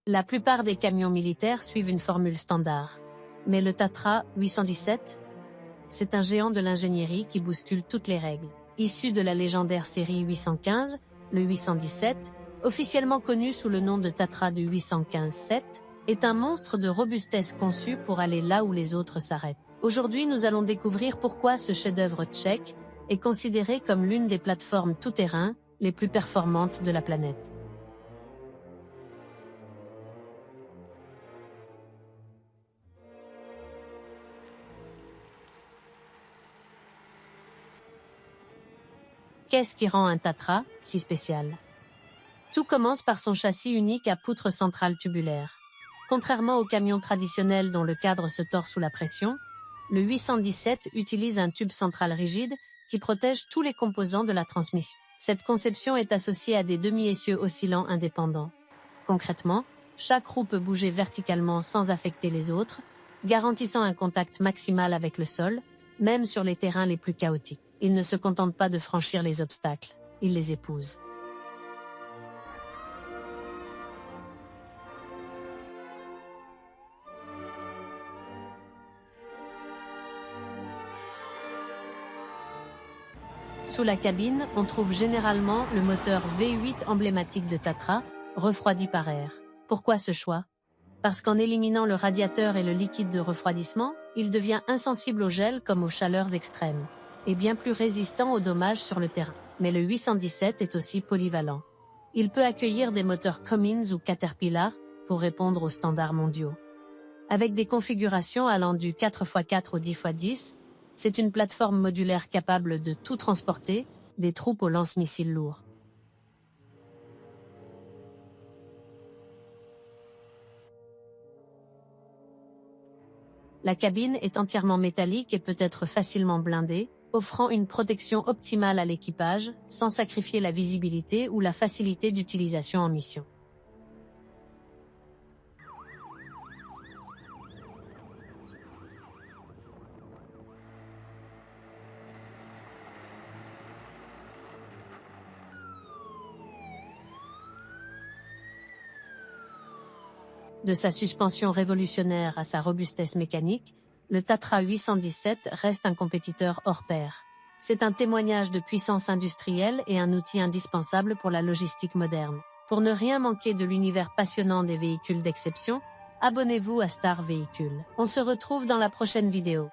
La plupart des camions militaires suivent une formule standard. Mais le Tatra 817, c'est un géant de l'ingénierie qui bouscule toutes les règles. Issu de la légendaire série 815, le 817, officiellement connu sous le nom de Tatra du 815-7, est un monstre de robustesse conçu pour aller là où les autres s'arrêtent. Aujourd'hui, nous allons découvrir pourquoi ce chef-d'œuvre tchèque est considéré comme l'une des plateformes tout-terrain les plus performantes de la planète. Qu'est-ce qui rend un Tatra si spécial? Tout commence par son châssis unique à poutre centrale tubulaire. Contrairement aux camions traditionnels dont le cadre se tord sous la pression, le 817 utilise un tube central rigide qui protège tous les composants de la transmission. Cette conception est associée à des demi-essieux oscillants indépendants. Concrètement, chaque roue peut bouger verticalement sans affecter les autres, garantissant un contact maximal avec le sol, même sur les terrains les plus chaotiques. Il ne se contente pas de franchir les obstacles, il les épouse. Sous la cabine, on trouve généralement le moteur V8 emblématique de Tatra, refroidi par air. Pourquoi ce choix? Parce qu'en éliminant le radiateur et le liquide de refroidissement, il devient insensible au gel comme aux chaleurs extrêmes, et bien plus résistant aux dommages sur le terrain. Mais le 817 est aussi polyvalent. Il peut accueillir des moteurs Cummins ou Caterpillar pour répondre aux standards mondiaux. Avec des configurations allant du 4x4 au 10x10, c'est une plateforme modulaire capable de tout transporter, des troupes aux lance-missiles lourds. La cabine est entièrement métallique et peut être facilement blindée, offrant une protection optimale à l'équipage, sans sacrifier la visibilité ou la facilité d'utilisation en mission. De sa suspension révolutionnaire à sa robustesse mécanique, le Tatra 817 reste un compétiteur hors pair. C'est un témoignage de puissance industrielle et un outil indispensable pour la logistique moderne. Pour ne rien manquer de l'univers passionnant des véhicules d'exception, abonnez-vous à Star Véhicule. On se retrouve dans la prochaine vidéo.